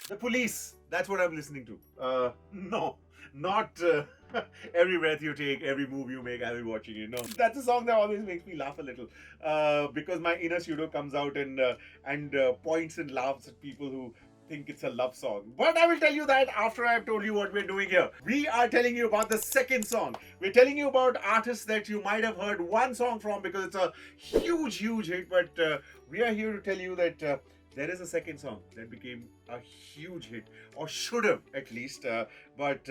The Police. That's what I'm listening to. No, not every breath you take, every move you make, I'll be watching you. No, that's a song that always makes me laugh a little because my inner pseudo comes out and points and laughs at people who think it's a love song. But I will tell you that after I've told you what we're doing here. We are telling you about the second song. We're telling you about artists that you might have heard one song from because it's a huge, huge hit. But we are here to tell you that there is a second song that became a huge hit, or should have at least. But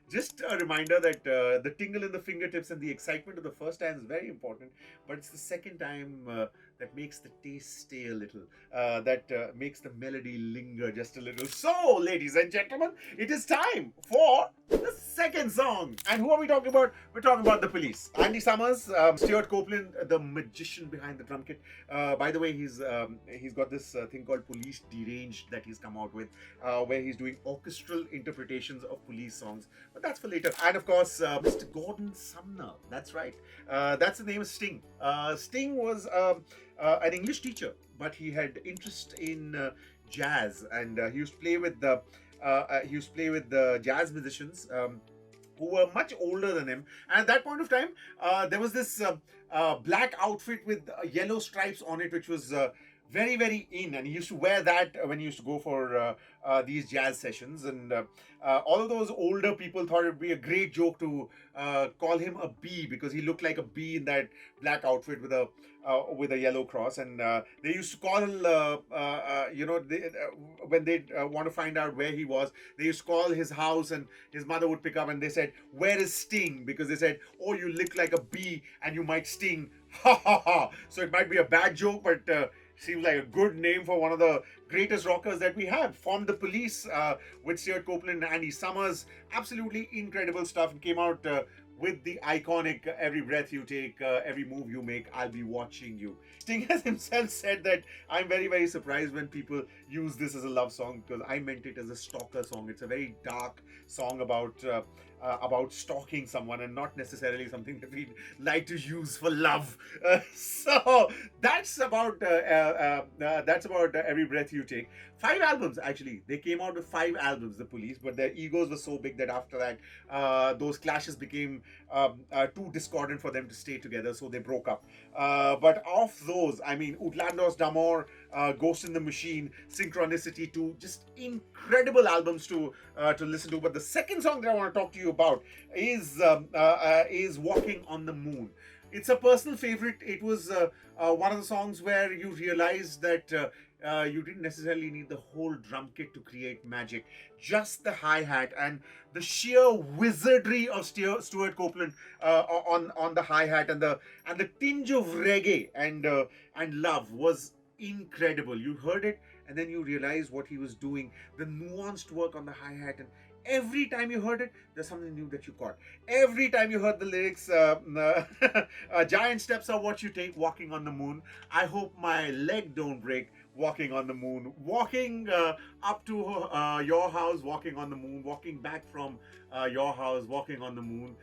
just a reminder that the tingle in the fingertips and the excitement of the first time is very important, but it's the second time that makes the taste stay a little, that makes the melody linger just a little. So, ladies and gentlemen, it is time for the second song. And who are we talking about? We're talking about The Police. Andy Summers, Stuart Copeland, the magician behind the drum kit. By the way, he's got this thing called Police Deranged that he's come out with, where he's doing orchestral interpretations of police songs. But that's for later. And of course, Mr. Gordon Sumner. That's right. That's the name of Sting. Sting was an English teacher, but he had interest in jazz, and he used to play with the jazz musicians. Who were much older than him, and at that point of time, there was this black outfit with yellow stripes on it, which was very, very in, and he used to wear that when he used to go for these jazz sessions. And all of those older people thought it would be a great joke to call him a bee, because he looked like a bee in that black outfit with a yellow cross. And they used to call when they want to find out where he was, they used to call his house, and his mother would pick up and they said, "Where is Sting?" Because they said, "Oh, you look like a bee and you might sting." Ha ha ha. So it might be a bad joke, but seems like a good name for one of the greatest rockers that we have. Formed The Police with Stuart Copeland and Andy Summers. Absolutely incredible stuff, and came out with the iconic "Every breath you take, every move you make, I'll be watching you." Sting has himself said that, "I'm very, very surprised when people use this as a love song, because I meant it as a stalker song." It's a very dark song about stalking someone, and not necessarily something that we'd like to use for love. So that's about Every Breath You Take. 5 albums, actually. They came out with 5 albums, The Police, but their egos were so big that after that, those clashes became too discordant for them to stay together, so they broke up. But of those, I mean, Outlandos d'Amour, Ghost in the Machine, Synchronicity 2, just incredible albums to listen to. But the second song that I want to talk to you about is Walking on the Moon. It's a personal favorite. It was one of the songs where you realize that you didn't necessarily need the whole drum kit to create magic. Just the hi-hat and the sheer wizardry of Stuart Copeland on the hi-hat, and the tinge of reggae and love was incredible. You heard it and then you realize what he was doing, the nuanced work on the hi-hat, and every time you heard it, there's something new that you caught. Every time you heard the lyrics, giant steps are what you take, walking on the moon. I hope my leg don't break, walking on the moon. Walking up to your house, walking on the moon. Walking back from your house, walking on the moon.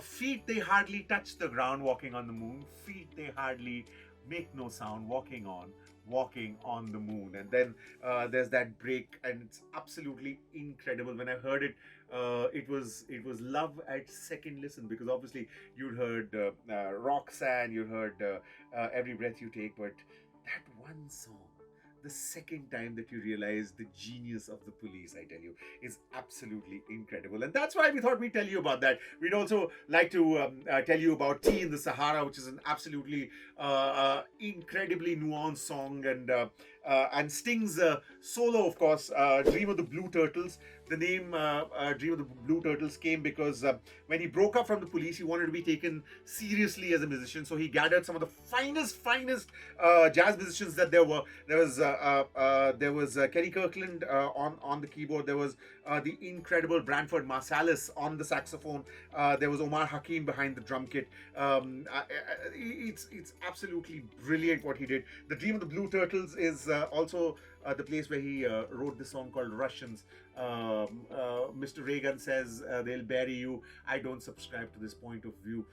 Feet, they hardly touch the ground, walking on the moon. Feet, they hardly make no sound, walking on the moon. And then there's that break, and it's absolutely incredible. When I heard it, it was love at second listen, because obviously you'd heard Roxanne, you heard Every Breath You Take, but that one song, the second time that you realize the genius of The Police, I tell you, is absolutely incredible. And that's why we thought we'd tell you about that. We'd also like to tell you about Tea in the Sahara, which is an absolutely incredibly nuanced song, and Sting's solo, of course, Dream of the Blue Turtles. The name Dream of the Blue Turtles came because when he broke up from The Police, he wanted to be taken seriously as a musician. So he gathered some of the finest jazz musicians that there were. There was Kenny Kirkland on the keyboard. There was the incredible Branford Marsalis on the saxophone. There was Omar Hakim behind the drum kit. It's absolutely brilliant what he did. The Dream of the Blue Turtles is also the place where he wrote this song called Russians, Mr. Reagan says they'll bury you. I don't subscribe to this point of view.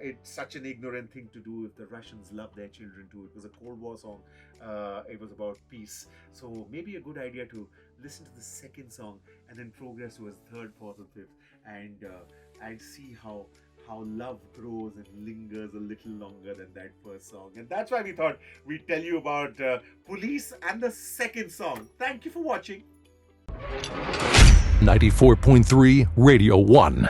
It's such an ignorant thing to do if the Russians love their children too. It was a Cold War song. It was about peace. So maybe a good idea to listen to the second song and then progress to his third, fourth, and fifth, and see how love grows and lingers a little longer than that first song. And that's why we thought we'd tell you about Police and the second song. Thank you for watching. 94.3 Radio 1.